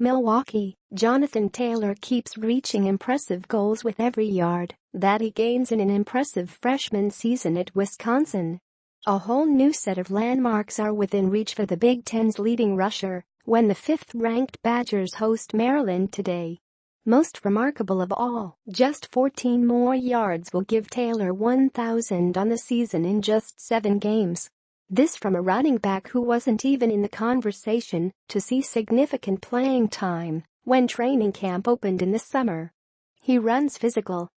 Milwaukee, Jonathan Taylor keeps reaching impressive goals with every yard that he gains in an impressive freshman season at Wisconsin. A whole new set of landmarks are within reach for the Big Ten's leading rusher when the fifth-ranked Badgers host Maryland today. Most remarkable of all, just 14 more yards will give Taylor 1,000 on the season in just 7 games. This from a running back who wasn't even in the conversation to see significant playing time when training camp opened in the summer. He runs physical.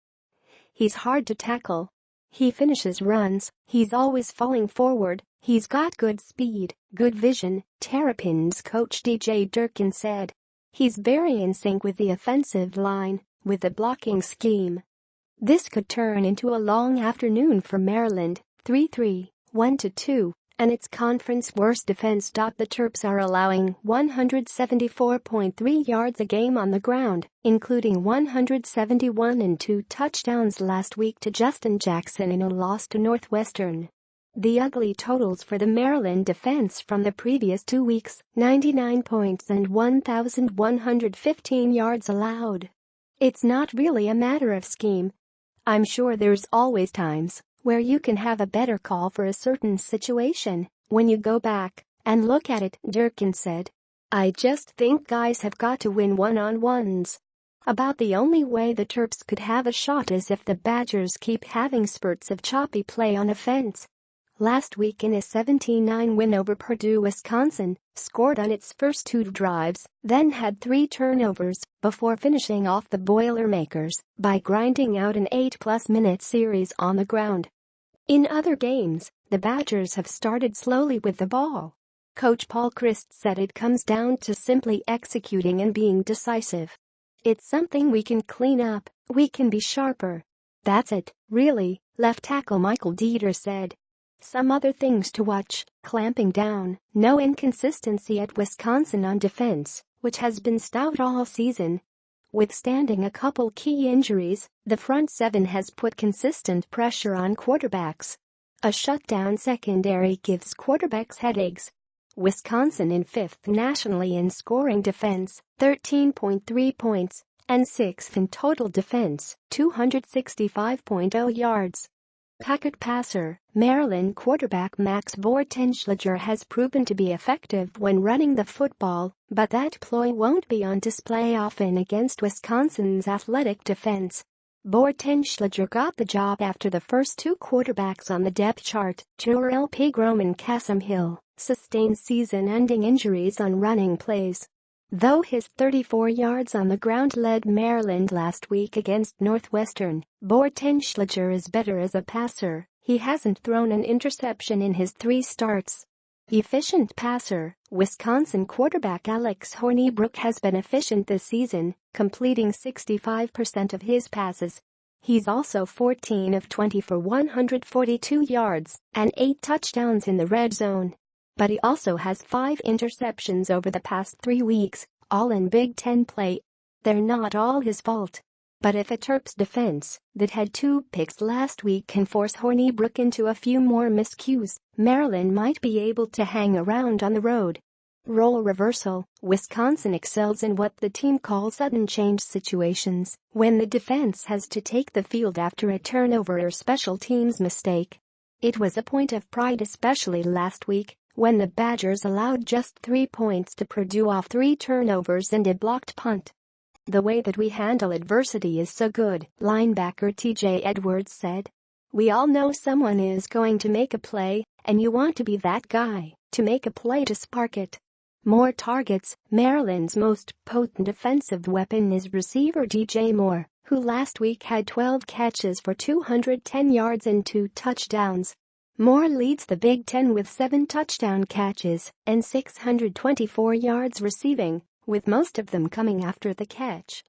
He's hard to tackle. He finishes runs, he's always falling forward, he's got good speed, good vision, Terrapins coach DJ Durkin said. He's very in sync with the offensive line, with the blocking scheme. This could turn into a long afternoon for Maryland, 3-3, 1-2. And its conference worst defense. The Terps are allowing 174.3 yards a game on the ground, including 171 and 2 touchdowns last week to Justin Jackson in a loss to Northwestern. The ugly totals for the Maryland defense from the previous 2 weeks, 99 points and 1,115 yards allowed. It's not really a matter of scheme. I'm sure there's always times where you can have a better call for a certain situation when you go back and look at it, Durkin said. I just think guys have got to win one-on-ones. About the only way the Terps could have a shot is if the Badgers keep having spurts of choppy play on offense. Last week in a 17-9 win over Purdue, Wisconsin scored on its first 2 drives, then had 3 turnovers before finishing off the Boilermakers by grinding out an 8+ minute series on the ground. In other games, the Badgers have started slowly with the ball. Coach Paul Chryst said it comes down to simply executing and being decisive. It's something we can clean up, we can be sharper. That's it, really, left tackle Michael Dieter said. Some other things to watch: clamping down, no inconsistency at Wisconsin on defense, which has been stout all season. Withstanding a couple key injuries, the front seven has put consistent pressure on quarterbacks. A shutdown secondary gives quarterbacks headaches. Wisconsin in 5th nationally in scoring defense, 13.3 points, and 6th in total defense, 265.0 yards. Pocket passer, Maryland quarterback Max Bortenschlager has proven to be effective when running the football, but that ploy won't be on display often against Wisconsin's athletic defense. Bortenschlager got the job after the first 2 quarterbacks on the depth chart, Jurel Pigrom and Cassim Hill, sustained season-ending injuries on running plays. Though his 34 yards on the ground led Maryland last week against Northwestern, Bortenschlager is better as a passer. He hasn't thrown an interception in his 3 starts. Efficient passer, Wisconsin quarterback Alex Hornibrook has been efficient this season, completing 65% of his passes. He's also 14 of 20 for 142 yards and 8 touchdowns in the red zone. But he also has 5 interceptions over the past 3 weeks, all in Big Ten play. They're not all his fault. But if a Terps defense that had 2 picks last week can force Hornibrook into a few more miscues, Maryland might be able to hang around on the road. Role reversal, Wisconsin excels in what the team calls sudden change situations, when the defense has to take the field after a turnover or special teams mistake. It was a point of pride especially last week, when the Badgers allowed just 3 points to Purdue off 3 turnovers and a blocked punt. The way that we handle adversity is so good, linebacker TJ Edwards said. We all know someone is going to make a play, and you want to be that guy, to make a play to spark it. More targets, Maryland's most potent offensive weapon is receiver DJ Moore, who last week had 12 catches for 210 yards and 2 touchdowns. Moore leads the Big Ten with 7 touchdown catches and 624 yards receiving, with most of them coming after the catch.